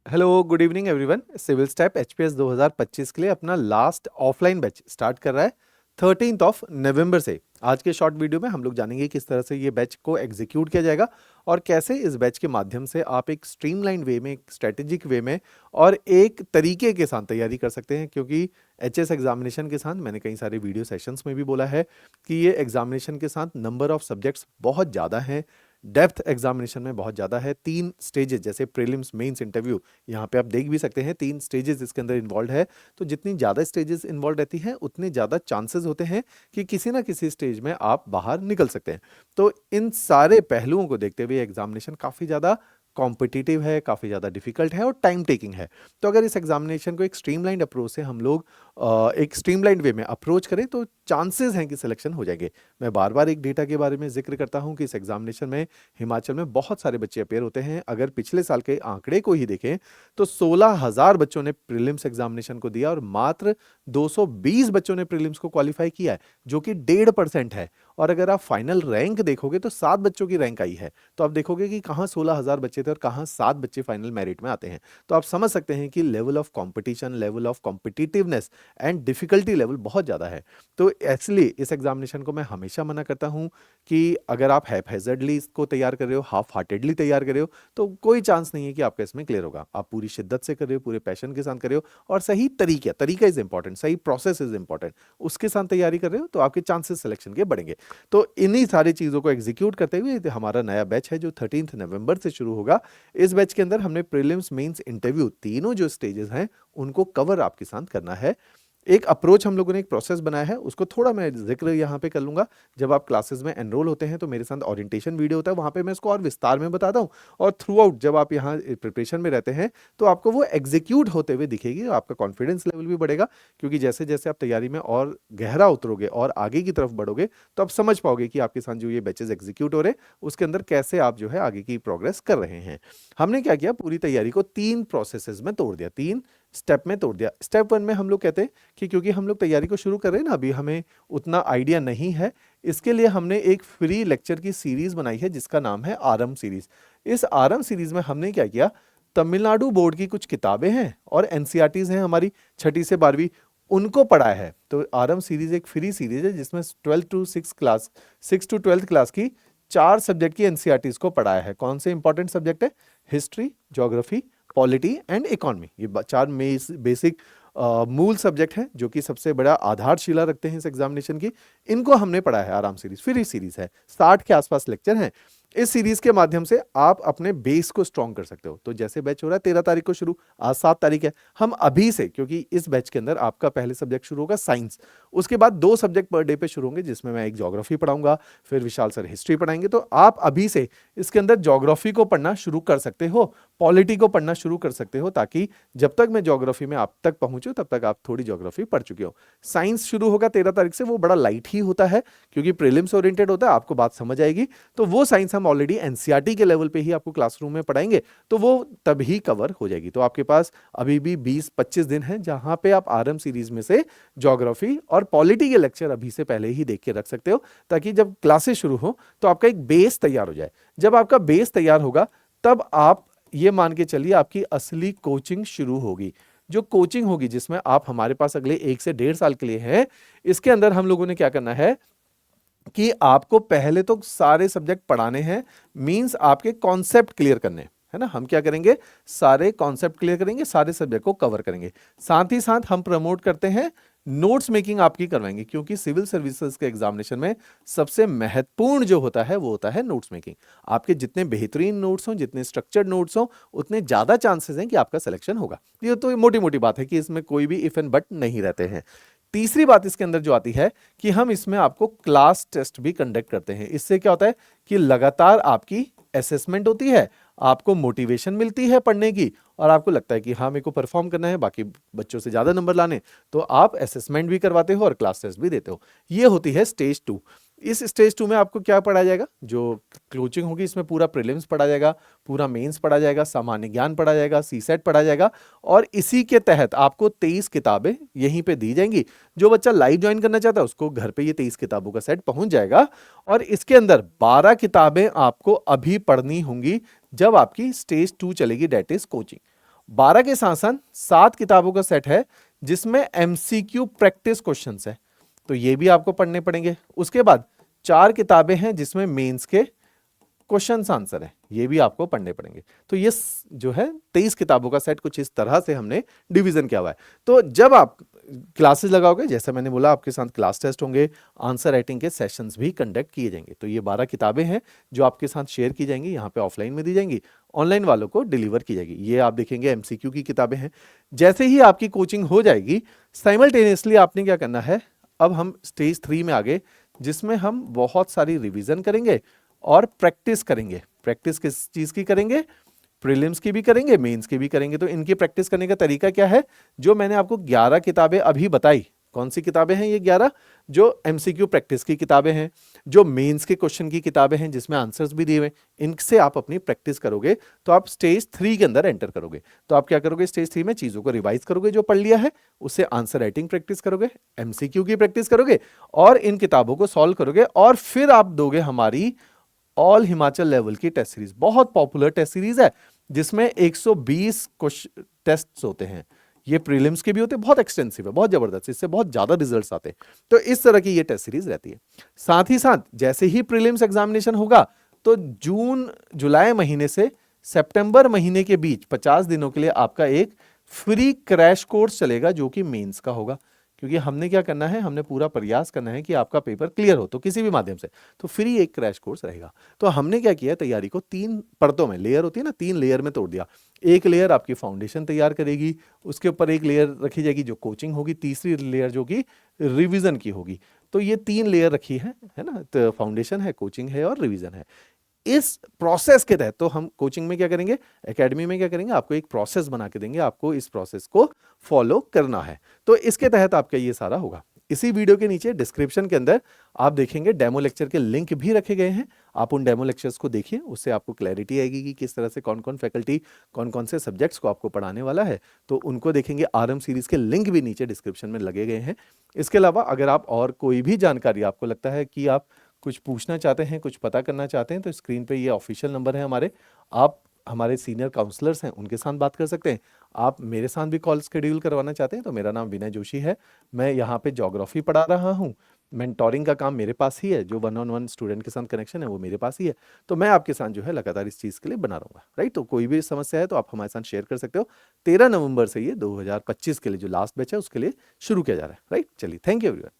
Hello, good evening everyone. Civil step HPS 2025 के लिए अपना लास्ट ऑफलाइन बैच स्टार्ट कर रहा है 13 ऑफ नवंबर से। आज के शॉर्ट वीडियो में हम लोग जानेंगे किस तरह से ये बैच को एग्जीक्यूट किया जाएगा और कैसे इस बैच के माध्यम से आप एक स्ट्रीमलाइन वे में, एक स्ट्रेटेजिक वे में और एक तरीके के साथ तैयारी कर सकते हैं। क्योंकि एचएस एग्जामिनेशन के साथ मैंने कई सारे वीडियो सेशंस में भी बोला है कि ये एग्जामिनेशन के साथ नंबर ऑफ सब्जेक्ट्स बहुत ज़्यादा हैं, डेप्थ एग्जामिनेशन में बहुत ज़्यादा है। 3 स्टेजेस जैसे प्रीलिम्स, मेंस, इंटरव्यू, यहाँ पे आप देख भी सकते हैं 3 स्टेजेस इसके अंदर इन्वॉल्व है। तो जितनी ज़्यादा स्टेजेस इन्वॉल्व रहती हैं उतने ज़्यादा चांसेस होते हैं कि किसी ना किसी स्टेज में आप बाहर निकल सकते हैं। तो इन सारे पहलुओं को देखते हुए एग्जामिनेशन काफ़ी ज़्यादा कॉम्पिटिटिव है, काफ़ी ज़्यादा डिफिकल्ट है और टाइम टेकिंग है। तो अगर इस एग्जामिनेशन को एक स्ट्रीमलाइंड अप्रोच से हम लोग एक स्ट्रीमलाइंड वे में अप्रोच करें तो चांसेस हैं कि सिलेक्शन हो जाएंगे। मैं बार बार एक डेटा के बारे में जिक्र करता हूं कि इस एग्जामिनेशन में हिमाचल में बहुत सारे बच्चे अपेयर होते हैं। अगर पिछले साल के आंकड़े को ही देखें तो 16,000 बच्चों ने प्रीलिम्स एग्जामिनेशन को दिया और मात्र 220 बच्चों ने प्रीलिम्स को क्वालिफाई किया है, जो कि 1.5% है। और अगर आप फाइनल रैंक देखोगे तो 7 बच्चों की रैंक आई है। तो आप देखोगे कि कहाँ 16,000 बच्चे थे और कहाँ 7 बच्चे फाइनल मेरिट में आते हैं। तो आप समझ सकते हैं कि level of competition, level of competitiveness and difficulty level बहुत ज़्यादा है। तो इसलिए इस एग्जामिनेशन को मैं हमेशा मना करता हूं कि अगर आप हैजर्डली इसको तैयार कर रहे हो, हाफ हार्टेडली तैयार कर रहे हो, तो कोई चांस नहीं है कि आपका इसमें क्लियर होगा। आप पूरी शिद्दत से कर रहे हो, पूरे पैशन के साथ कर रहे हो और सही तरीका इज इंपॉर्टेंट, सही प्रोसेस इज इंपॉर्टेंट, उसके साथ तैयारी कर रहे हो तो आपके चांसेस सिलेक्शन के बढ़ेंगे। तो इन्हीं सारी चीज़ों को एग्जीक्यूट करते हुए हमारा नया बैच है जो 13 नवंबर से शुरू होगा। इस बैच के अंदर हमने प्रीलिम्स, मेंस, इंटरव्यू तीनों जो स्टेजेस हैं उनको कवर आपके साथ करना है। एक अप्रोच हम लोगों ने एक प्रोसेस बनाया है, उसको थोड़ा मैं जिक्र यहाँ पे कर लूँगा। जब आप क्लासेस में एनरोल होते हैं तो मेरे साथ ओरिएंटेशन वीडियो होता है, वहाँ पे मैं इसको और विस्तार में बताता हूँ। और थ्रू आउट जब आप यहाँ प्रिपरेशन में रहते हैं तो आपको वो एग्जीक्यूट होते हुए दिखेगी, आपका कॉन्फिडेंस लेवल भी बढ़ेगा। क्योंकि जैसे जैसे आप तैयारी में और गहरा उतरोगे और आगे की तरफ बढ़ोगे तो आप समझ पाओगे कि आपके साथ जो ये बैचेज एग्जीक्यूट हो रहे हैं उसके अंदर कैसे आप जो है आगे की प्रोग्रेस कर रहे हैं। हमने क्या किया, पूरी तैयारी को 3 प्रोसेसेस में तोड़ दिया, 3 स्टेप में तोड़ दिया। स्टेप 1 में हम लोग कहते हैं कि क्योंकि हम लोग तैयारी को शुरू कर रहे हैं ना, अभी हमें उतना आइडिया नहीं है, इसके लिए हमने एक फ्री लेक्चर की सीरीज बनाई है जिसका नाम है आरएम सीरीज। इस आरएम सीरीज में हमने क्या किया, तमिलनाडु बोर्ड की कुछ किताबें हैं और एनसीईआरटीज हैं हमारी 6ठी से 12वीं, उनको पढ़ा है। तो आरएम सीरीज एक फ्री सीरीज है जिसमें 6 टू 12th क्लास की 4 सब्जेक्ट की एनसीईआरटीज को पढ़ाया है। कौन से इंपॉर्टेंट सब्जेक्ट है? History, geography, polity and economy. ये 4 बेसिक मूल सब्जेक्ट हैं जो कि सबसे बड़ा आधारशिला रखते हैं इस एग्जामिनेशन की। इनको हमने पढ़ा है आराम सीरीज, फ्री सीरीज है, 60 के आसपास लेक्चर हैं। इस सीरीज के माध्यम से आप अपने बेस को स्ट्रॉन्ग कर सकते हो। तो जैसे बैच हो रहा है 13 तारीख को शुरू, आज 7 तारीख है, हम अभी से, क्योंकि इस बैच के अंदर आपका पहले सब्जेक्ट शुरू होगा साइंस, उसके बाद 2 सब्जेक्ट पर डे पे शुरू होंगे जिसमें मैं एक ज्योग्राफी पढ़ाऊंगा, फिर विशाल सर हिस्ट्री पढ़ाएंगे। तो आप अभी से इसके अंदर ज्योग्राफी को पढ़ना शुरू कर सकते हो, पॉलिटी को पढ़ना शुरू कर सकते हो, ताकि जब तक मैं ज्योग्राफी में आप तक पहुंचूं तब तक आप थोड़ी ज्योग्राफी पढ़ चुके हो। साइंस शुरू होगा 13 तारीख से, वो बड़ा लाइट ही होता है क्योंकि प्रीलिम्स ओरिएंटेड होता है, आपको बात समझ आएगी। तो वो साइंस हम ऑलरेडी एनसीईआरटी के लेवल पे ही आपको क्लासरूम में पढ़ाएंगे, तो वो तभी कवर हो जाएगी। तो आपके पास अभी भी 20-25 दिन हैं जहां पे आप आरएम सीरीज में से ज्योग्राफी और पॉलिटी के लेक्चर अभी से पहले ही देख के रख सकते हो, ताकि जब क्लासेस शुरू हो तो आपका एक बेस तैयार हो जाए। जब आपका बेस तैयार होगा तब आप ये मान के चलिए आपकी असली कोचिंग शुरू होगी। जो कोचिंग होगी जिसमें आप हमारे पास अगले 1 से 1.5 साल के लिए हैं, इसके अंदर हम लोगों ने क्या करना है कि आपको पहले तो सारे सब्जेक्ट पढ़ाने हैं, मींस आपके कॉन्सेप्ट क्लियर करने है ना। हम क्या करेंगे, सारे कॉन्सेप्ट क्लियर करेंगे, सारे सब्जेक्ट को कवर करेंगे। साथ ही साथ हम प्रमोट करते हैं नोट्स मेकिंग आपकी करवाएंगे, क्योंकि सिविल सर्विसेज के एग्जामिनेशन में सबसे महत्वपूर्ण जो होता है वो होता है नोट्स मेकिंग। आपके जितने बेहतरीन नोट्स हों, जितने स्ट्रक्चर्ड नोट्स हों, उतने ज्यादा चांसेस हैं कि आपका सिलेक्शन होगा। ये तो मोटी मोटी बात है कि इसमें कोई भी इफ एंड बट नहीं रहते हैं। तीसरी बात इसके अंदर जो आती है कि हम इसमें आपको क्लास टेस्ट भी कंडक्ट करते हैं। इससे क्या होता है कि लगातार आपकी असेसमेंट होती है, आपको मोटिवेशन मिलती है पढ़ने की, और आपको लगता है कि हाँ मेरे को परफॉर्म करना है, बाकी बच्चों से ज्यादा नंबर लाने, तो आप असेसमेंट भी करवाते हो और क्लास टेस्ट भी देते हो। ये होती है स्टेज 2। इस स्टेज 2 में आपको क्या पढ़ाया जाएगा, जो कोचिंग होगी इसमें पूरा प्रीलिम्स पढ़ा जाएगा, पूरा मेंस पढ़ा जाएगा, सामान्य ज्ञान पढ़ा जाएगा, सीसेट पढ़ा जाएगा, और इसी के तहत आपको 23 किताबें यहीं पे दी जाएंगी। जो बच्चा लाइव ज्वाइन करना चाहता है उसको घर पे ये 23 किताबों का सेट पहुंच जाएगा, और इसके अंदर 12 किताबें आपको अभी पढ़नी होंगी जब आपकी स्टेज 2 चलेगी, डेट इज कोचिंग। 12 के साथ साथ 7 किताबों का सेट है जिसमें एमसीक्यू प्रैक्टिस क्वेश्चंस है, तो ये भी आपको पढ़ने पड़ेंगे। उसके बाद 4 किताबें हैं जिसमें मेंस के क्वेश्चन आंसर है, ये भी आपको पढ़ने पड़ेंगे। तो ये जो है 23 किताबों का सेट कुछ इस तरह से हमने डिवीजन किया हुआ है। तो जब आप क्लासेस लगाओगे, जैसे मैंने बोला, आपके साथ क्लास टेस्ट होंगे, आंसर राइटिंग के सेशंस भी कंडक्ट किए जाएंगे। तो ये 12 किताबें हैं जो आपके साथ शेयर की जाएंगी, यहाँ पे ऑफलाइन में दी जाएंगी, ऑनलाइन वालों को डिलीवर की जाएगी। ये आप देखेंगे एमसीक्यू की किताबें हैं। जैसे ही आपकी कोचिंग हो जाएगी, साइमल्टेनियसली आपने क्या करना है, अब हम स्टेज 3 में आ गए, जिसमें हम बहुत सारी रिविजन करेंगे और प्रैक्टिस करेंगे। प्रैक्टिस किस चीज की करेंगे? प्रीलिम्स की भी करेंगे, मेंस की भी करेंगे। तो इनकी प्रैक्टिस करने का तरीका क्या है? जो मैंने आपको 11 किताबें अभी बताई, कौन सी किताबें हैं ये 11? जो एमसीक्यू प्रैक्टिस की किताबें हैं, जो मेंस के क्वेश्चन की किताबें हैं जिसमें आंसर्स भी दिए हुए, इनसे आप अपनी प्रैक्टिस करोगे तो आप स्टेज 3 के अंदर एंटर करोगे। तो आप क्या करोगे? स्टेज 3 में चीजों को रिवाइज करोगे, जो पढ़ लिया है उससे आंसर राइटिंग प्रैक्टिस करोगे, एमसीक्यू की प्रैक्टिस करोगे और इन किताबों को सॉल्व करोगे, और फिर आप दोगे हमारी ऑल हिमाचल लेवल की टेस्ट सीरीज। बहुत पॉपुलर टेस्ट सीरीज है जिसमें 120 टेस्ट्स होते हैं। ये प्रीलिम्स के भी होते हैं, बहुत एक्सटेंसिव है, बहुत जबरदस्त, इससे बहुत ज्यादा रिजल्ट्स आते हैं। तो इस तरह की ये टेस्ट सीरीज रहती है। साथ ही साथ जैसे ही प्रीलिम्स एग्जामिनेशन होगा तो जून जुलाई महीने से सितंबर महीने के बीच 50 दिनों के लिए आपका एक फ्री क्रैश कोर्स चलेगा जो कि मेंस का होगा। क्योंकि हमने क्या करना है, हमने पूरा प्रयास करना है कि आपका पेपर क्लियर हो, तो किसी भी माध्यम से तो फ्री एक क्रैश कोर्स रहेगा। तो हमने क्या किया, तैयारी को 3 परतों में, लेयर होती है ना, 3 लेयर में तोड़ दिया। एक लेयर आपकी फाउंडेशन तैयार करेगी, उसके ऊपर एक लेयर रखी जाएगी जो कोचिंग होगी, तीसरी लेयर जो कि रिवीजन की होगी। तो ये 3 लेयर रखी है ना, तो फाउंडेशन है, कोचिंग है और रिवीजन है। इस प्रोसेस के तहत तो हम कोचिंग में क्या करेंगे, एकेडमी में क्या करेंगे, आपको एक प्रोसेस बना के देंगे, आपको इस प्रोसेस को फॉलो करना है। तो इसके तहत आपका ये सारा होगा। इसी वीडियो के नीचे डिस्क्रिप्शन के अंदर आप देखेंगे डेमो लेक्चर के लिंक भी रखे गए हैं। आप उन डेमो लेक्चर्स को देखिए, उससे आपको क्लैरिटी आएगी कि किस तरह से कौन कौन फैकल्टी कौन कौन से सब्जेक्ट्स को आपको पढ़ाने वाला है। तो उनको देखेंगे। आरएम सीरीज के लिंक भी नीचे डिस्क्रिप्शन में लगे गए हैं। इसके अलावा अगर आप और कोई भी जानकारी आपको लगता है कि आप कुछ पूछना चाहते हैं, कुछ पता करना चाहते हैं, तो स्क्रीन पे ये ऑफिशियल नंबर है हमारे। आप हमारे सीनियर काउंसलर्स हैं, उनके साथ बात कर सकते हैं। आप मेरे साथ भी कॉल शेड्यूल करवाना चाहते हैं तो मेरा नाम विनय जोशी है। मैं यहाँ पे ज्योग्राफी पढ़ा रहा हूँ। मेंटोरिंग का काम मेरे पास ही है, जो 1-on-1 स्टूडेंट के साथ कनेक्शन है वो मेरे पास ही है। तो मैं आपके साथ जो है लगातार इस चीज़ के लिए बना रहूँगा, राइट। तो कोई भी समस्या है तो आप हमारे साथ शेयर कर सकते हो। 13 नवंबर से ये 2025 के लिए जो लास्ट बैच है उसके लिए शुरू किया जा रहा है, राइट। चलिए, थैंक यू एवरीवन।